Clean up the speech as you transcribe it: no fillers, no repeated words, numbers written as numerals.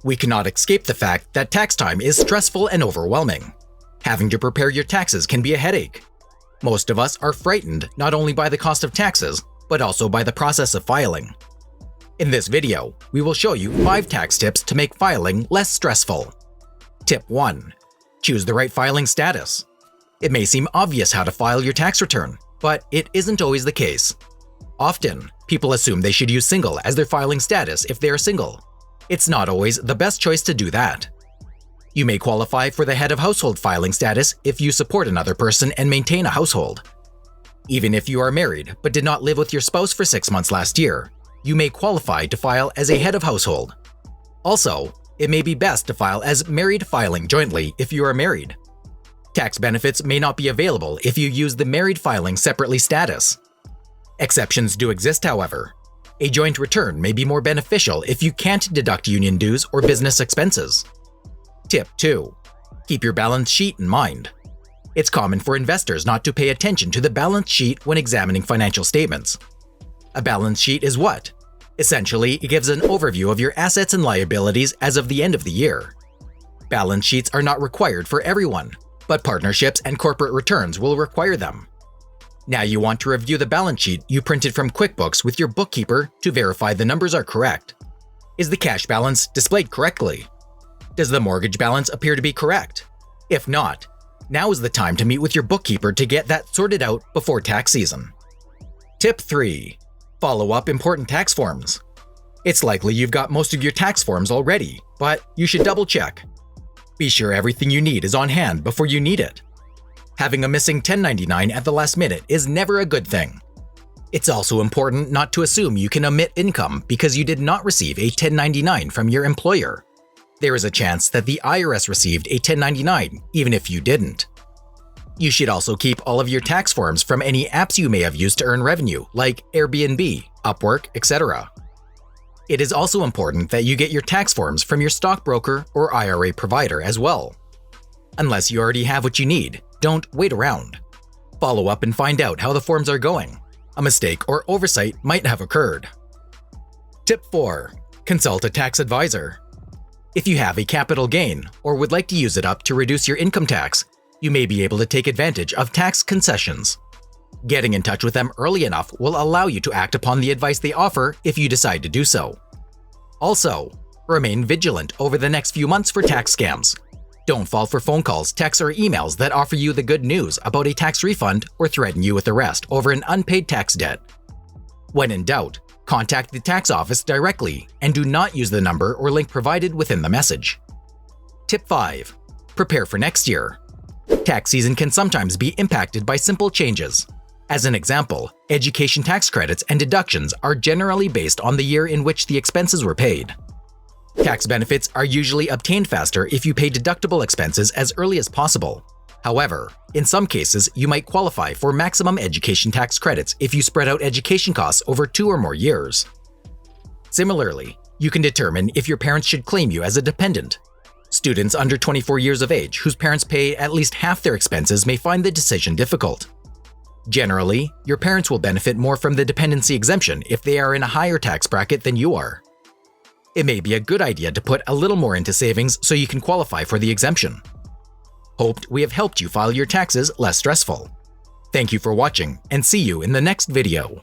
We cannot escape the fact that tax time is stressful and overwhelming. Having to prepare your taxes can be a headache. Most of us are frightened not only by the cost of taxes, but also by the process of filing. In this video, we will show you 5 tax tips to make filing less stressful. Tip 1. Choose the right filing status. It may seem obvious how to file your tax return, but it isn't always the case. Often, people assume they should use single as their filing status if they are single. It's not always the best choice to do that. You may qualify for the head of household filing status if you support another person and maintain a household. Even if you are married but did not live with your spouse for 6 months last year, you may qualify to file as a head of household. Also, it may be best to file as married filing jointly if you are married. Tax benefits may not be available if you use the married filing separately status. Exceptions do exist, however. A joint return may be more beneficial if you can't deduct union dues or business expenses. Tip 2. Keep your balance sheet in mind. It's common for investors not to pay attention to the balance sheet when examining financial statements. A balance sheet is what? Essentially, it gives an overview of your assets and liabilities as of the end of the year. Balance sheets are not required for everyone, but partnerships and corporate returns will require them. Now you want to review the balance sheet you printed from QuickBooks with your bookkeeper to verify the numbers are correct. Is the cash balance displayed correctly? Does the mortgage balance appear to be correct? If not, now is the time to meet with your bookkeeper to get that sorted out before tax season. Tip 3. Follow up important tax forms. It's likely you've got most of your tax forms already, but you should double check. Be sure everything you need is on hand before you need it. Having a missing 1099 at the last minute is never a good thing. It's also important not to assume you can omit income because you did not receive a 1099 from your employer. There is a chance that the IRS received a 1099 even if you didn't. You should also keep all of your tax forms from any apps you may have used to earn revenue, like Airbnb, Upwork, etc. It is also important that you get your tax forms from your stockbroker or IRA provider as well. Unless you already have what you need, don't wait around. Follow up and find out how the forms are going. A mistake or oversight might have occurred. Tip 4. Consult a tax advisor. If you have a capital gain or would like to use it up to reduce your income tax, you may be able to take advantage of tax concessions. Getting in touch with them early enough will allow you to act upon the advice they offer if you decide to do so. Also, remain vigilant over the next few months for tax scams. Don't fall for phone calls, texts, or emails that offer you the good news about a tax refund or threaten you with arrest over an unpaid tax debt. When in doubt, contact the tax office directly and do not use the number or link provided within the message. Tip 5. Prepare for next year. Tax season can sometimes be impacted by simple changes. As an example, education tax credits and deductions are generally based on the year in which the expenses were paid. Tax benefits are usually obtained faster if you pay deductible expenses as early as possible. However, in some cases, you might qualify for maximum education tax credits if you spread out education costs over 2 or more years. Similarly, you can determine if your parents should claim you as a dependent. Students under 24 years of age whose parents pay at least half their expenses may find the decision difficult. Generally, your parents will benefit more from the dependency exemption if they are in a higher tax bracket than you are. It may be a good idea to put a little more into savings so you can qualify for the exemption. Hoped we have helped you file your taxes less stressful. Thank you for watching and see you in the next video.